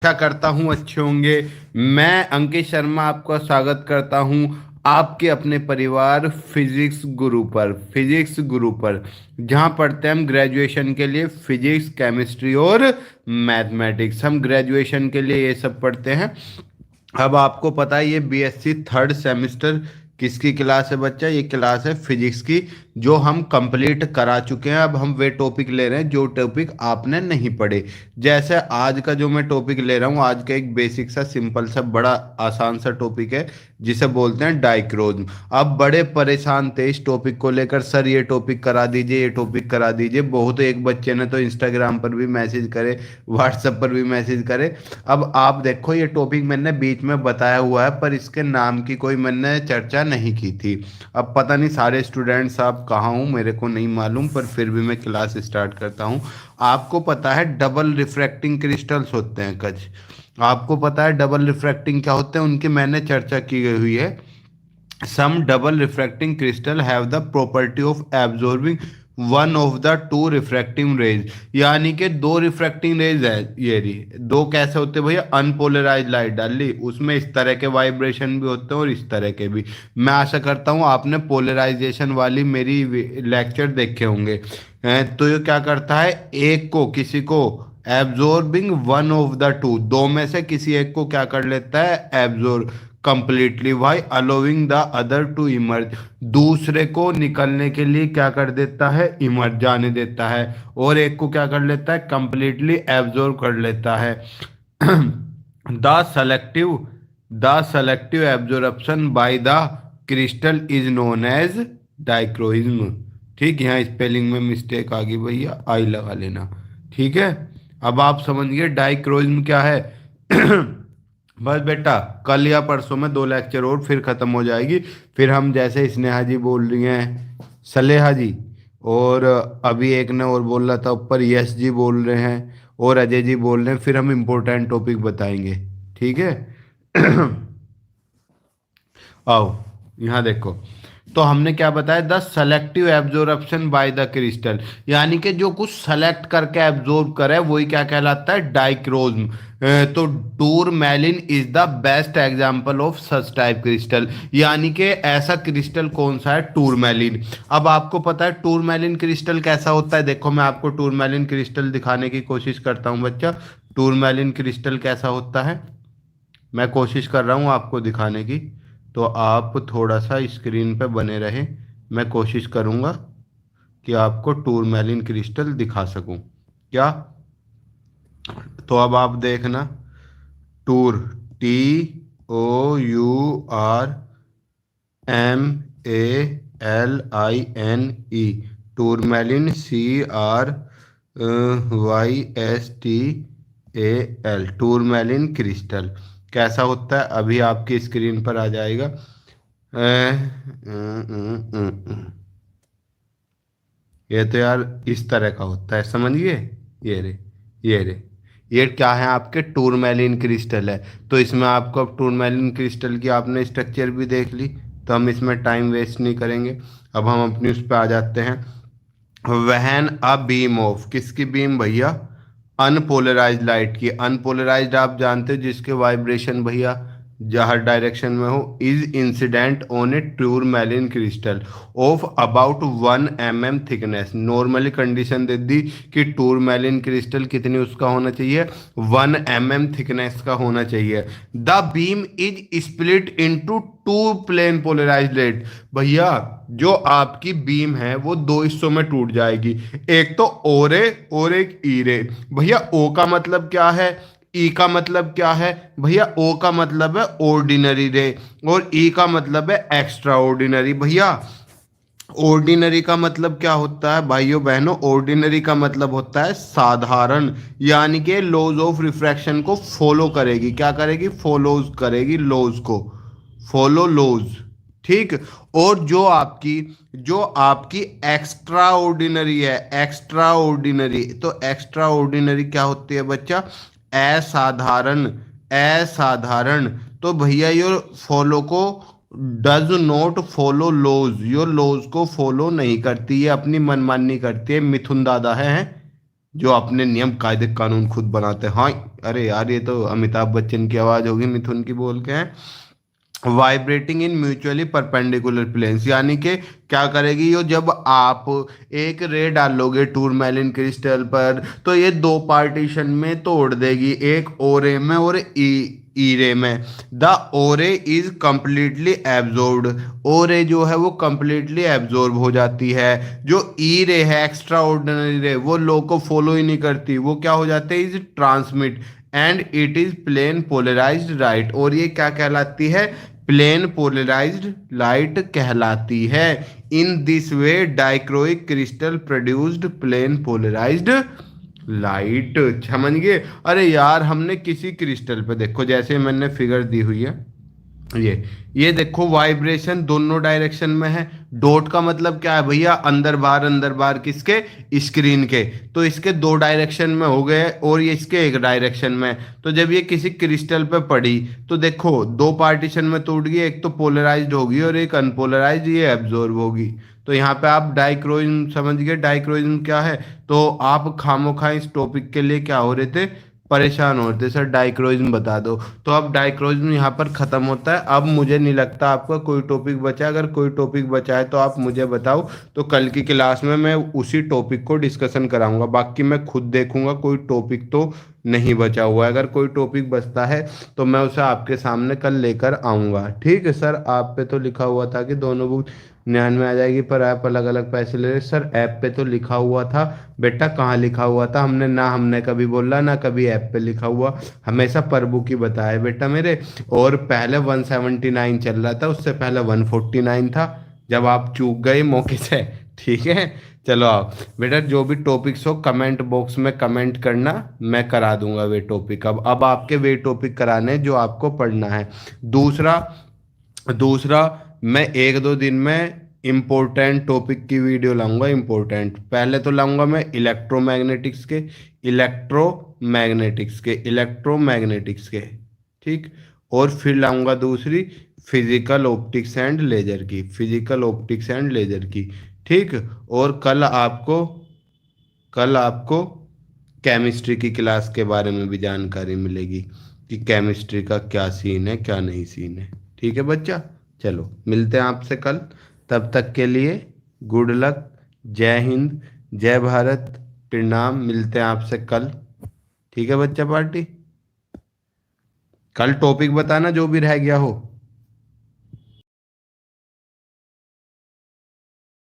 आशा करता हूँ अच्छे होंगे। मैं अंकित शर्मा आपका स्वागत करता हूँ आपके अपने परिवार फिजिक्स गुरु पर जहाँ पढ़ते हैं हम ग्रेजुएशन के लिए फिजिक्स केमिस्ट्री और मैथमेटिक्स। हम ग्रेजुएशन के लिए ये सब पढ़ते हैं। अब आपको पता है ये बीएससी थर्ड सेमेस्टर किसकी क्लास है बच्चा? ये क्लास है फिजिक्स की, जो हम कंप्लीट करा चुके हैं। अब हम वे टॉपिक ले रहे हैं जो टॉपिक आपने नहीं पढ़े। जैसे आज का जो मैं टॉपिक ले रहा हूँ, आज का एक बेसिक सा सिंपल सा बड़ा आसान सा टॉपिक है जिसे बोलते हैं डाइक्रोज्म। अब बड़े परेशान थे इस टॉपिक को लेकर, सर ये टॉपिक करा दीजिए, ये टॉपिक करा दीजिए। बहुत एक बच्चे ने तो इंस्टाग्राम पर भी मैसेज करे, व्हाट्सएप पर भी मैसेज करे। अब आप देखो ये टॉपिक मैंने बीच में बताया हुआ है पर इसके नाम की कोई मैंने चर्चा नहीं की थी। अब पता नहीं सारे स्टूडेंट्स आप कहाँ हूँ मेरे को नहीं मालूम, पर फिर भी मैं क्लास स्टार्ट करता हूँ। आपको पता है डबल रिफ्रैक्टिंग क्रिस्टल्स होते हैं कुछ? आपको पता है डबल रिफ्रैक्टिंग क्या होते हैं? उनकी मैंने चर्चा की गई हुई है। Some double refracting crystal have the property of absorbing one of the two refracting rays. यानी कि दो रिफ्रैक्टिंग रेज है, ये रही दो। कैसे होते हैं भैया? अनपोलराइज लाइट डाल ली, उसमें इस तरह के वाइब्रेशन भी होते हैं और इस तरह के भी। मैं आशा करता हूँ आपने पोलराइजेशन वाली मेरी लेक्चर देखे होंगे। तो ये क्या करता है, एक को किसी को absorbing one of the to, दो में से किसी एक को क्या कर लेता है? Absorb completely. Why allowing the other to emerge, दूसरे को निकलने के लिए क्या कर देता है? इमर्ज जाने देता है। और एक को क्या कर लेता है? कंप्लीटली एब्जॉर्ब कर लेता है। The selective the selective absorption by the crystal is known as dichroism. ठीक, यहाँ स्पेलिंग में मिस्टेक आ गई भैया, आई लगा लेना। ठीक है, अब आप समझ गए डाइक्रोइज्म क्या है। बस बेटा, कल या परसों में दो लेक्चर और फिर ख़त्म हो जाएगी। फिर हम जैसे स्नेहा जी बोल रही हैं, सलेहा जी, और अभी एक ने और बोल रहा था ऊपर, यश जी बोल रहे हैं, और अजय जी बोल रहे हैं। फिर हम इम्पोर्टेंट टॉपिक बताएंगे। ठीक है। आओ यहाँ देखो, तो हमने क्या बताया? The selective absorption by the crystal, यानी कि जो कुछ सेलेक्ट करके एब्जॉर्ब करे वही क्या कहलाता है? डाइक्रोज्म। तो tourmaline is the best example of such type crystal. यानी कि ऐसा क्रिस्टल कौन सा है? टूरमैलिन। अब आपको पता है टूरमैलिन क्रिस्टल कैसा होता है? देखो मैं आपको टूरमैलिन क्रिस्टल दिखाने की कोशिश करता हूँ बच्चा। टूरमैलिन क्रिस्टल कैसा होता है मैं कोशिश कर रहा हूँ आपको दिखाने की, तो आप थोड़ा सा स्क्रीन पे बने रहें। मैं कोशिश करूँगा कि आपको टूरमैलिन क्रिस्टल दिखा सकूँ क्या। तो अब आप देखना, tour, T O U R M A L I N E, tourmaline, C R Y S T A L, tourmaline crystal कैसा होता है अभी आपकी स्क्रीन पर आ जाएगा। ये तो यार इस तरह का होता है, समझिए। ये रे, ये रे, ये क्या है? आपके टूरमैलिन क्रिस्टल है। तो इसमें आपको अब टूरमैलिन क्रिस्टल की आपने स्ट्रक्चर भी देख ली, तो हम इसमें टाइम वेस्ट नहीं करेंगे। अब हम अपनी उस पर आ जाते हैं। वहन अ बीम ऑफ, किसकी बीम भैया? अनपोलराइज लाइट की। अनपोलराइज्ड आप जानते हो जिसके वाइब्रेशन भैया जहाँ डायरेक्शन में हो, is incident on a tourmaline crystal of about 1 mm thickness. Normally condition दे दी कि टूरमैलिन क्रिस्टल कितनी उसका होना चाहिए? 1 mm थिकनेस का होना चाहिए। The beam is split into two plane polarise light. भैया जो आपकी बीम है वो दो हिस्सों में टूट जाएगी, एक तो ओ रे और एक ई रे। भैया ओ का मतलब क्या है? ई का मतलब क्या है? भैया ओ का मतलब है ऑर्डिनरी रे, और ई का मतलब है एक्स्ट्रा ऑर्डिनरी। भैया ऑर्डिनरी का मतलब क्या होता है भाइयों बहनों? ऑर्डिनरी का मतलब होता है साधारण, यानी कि लॉज ऑफ रिफ्रैक्शन को फॉलो करेगी। क्या करेगी? फॉलोज करेगी लॉज को, फॉलो लॉज। ठीक। और जो आपकी एक्स्ट्रा ऑर्डिनरी है, एक्स्ट्रा ऑर्डिनरी, तो एक्स्ट्रा ऑर्डिनरी क्या होती है बच्चा? असाधारण। असाधारण, तो भैया ये फॉलो को डज नॉट फॉलो लॉज, यो लॉज को फॉलो नहीं करती, ये अपनी मनमानी करती है। मिथुन दादा है जो अपने नियम कायदे कानून खुद बनाते हैं। हाँ, अरे यार ये तो अमिताभ बच्चन की आवाज होगी, मिथुन की बोल के हैं। Vibrating in mutually perpendicular planes, यानी कि क्या करेगी यो, जब आप एक रे डालोगे टूरमैलिन क्रिस्टल पर तो ये दो पार्टीशन में तोड़ देगी, एक ओ रे में और ई रे में। द ओ रे इज कंप्लीटली एब्जॉर्ब्ड, ओ रे जो है वो कंप्लीटली एब्जॉर्ब हो जाती है। जो ई रे है एक्स्ट्रा ऑर्डिनरी रे, वो लो को फॉलो ही नहीं करती, वो क्या हो जाते हैं, is transmit and it is plane polarised right, और ये क्या कहलाती है, प्लेन पोलराइज्ड लाइट कहलाती है। In this way dichroic crystal produced plane polarised light. समझ गए? अरे यार हमने किसी क्रिस्टल पे देखो, जैसे मैंने फिगर दी हुई है, ये देखो वाइब्रेशन दोनों डायरेक्शन में है। डॉट का मतलब क्या है भैया, अंदर बाहर किसके, स्क्रीन के। तो इसके दो डायरेक्शन में हो गए और ये इसके एक डायरेक्शन में। तो जब ये किसी क्रिस्टल पे पड़ी तो देखो दो पार्टीशन में टूट गई, एक तो पोलराइज्ड होगी और एक अनपोलराइज्ड, ये एब्जॉर्ब होगी। तो यहाँ पे आप डाइक्रोइज्म समझ गए, डाइक्रोइज्म क्या है। तो आप खामोखा इस टॉपिक के लिए क्या हो रहे थे, परेशान होते सर डाइक्रोइज्म बता दो। तो अब डाइक्रोइज्म यहाँ पर खत्म होता है। अब मुझे नहीं लगता आपका कोई टॉपिक बचा है, अगर कोई टॉपिक बचा है तो आप मुझे बताओ, तो कल की क्लास में मैं उसी टॉपिक को डिस्कशन कराऊंगा। बाकी मैं खुद देखूंगा कोई टॉपिक तो नहीं बचा हुआ है, अगर कोई टॉपिक बचता है तो मैं उसे आपके सामने कल लेकर आऊंगा। ठीक है सर, आप पे तो लिखा हुआ था कि दोनों बुक 99 आ जाएगी, पर ऐप अलग अलग पैसे ले रहे। सर ऐप पे तो लिखा हुआ था बेटा, कहाँ लिखा हुआ था, हमने कभी बोला ना कभी ऐप पे लिखा हुआ, हमेशा पर बुक ही बताया बेटा मेरे। और पहले 179 चल रहा था, उससे पहले 149 था, जब आप चूक गए मौके से। ठीक है, चलो आप बेटा जो भी टॉपिक्स हो कमेंट बॉक्स में कमेंट करना, मैं करा दूंगा वे टॉपिक। अब आपके वे टॉपिक कराने हैं जो आपको पढ़ना है। दूसरा दूसरा मैं एक दो दिन में इम्पोर्टेंट टॉपिक की वीडियो लाऊंगा। इम्पोर्टेंट पहले तो लाऊंगा मैं इलेक्ट्रोमैग्नेटिक्स के ठीक। और फिर लाऊंगा दूसरी फिजिकल ऑप्टिक्स एंड लेजर की ठीक। और कल आपको केमिस्ट्री की क्लास के बारे में भी जानकारी मिलेगी कि केमिस्ट्री का क्या सीन है क्या नहीं सीन है। ठीक है बच्चा, चलो मिलते हैं आपसे कल। तब तक के लिए गुड लक, जय हिंद, जय भारत, प्रणाम। मिलते हैं आपसे कल। ठीक है बच्चा पार्टी, कल टॉपिक बताना जो भी रह गया हो।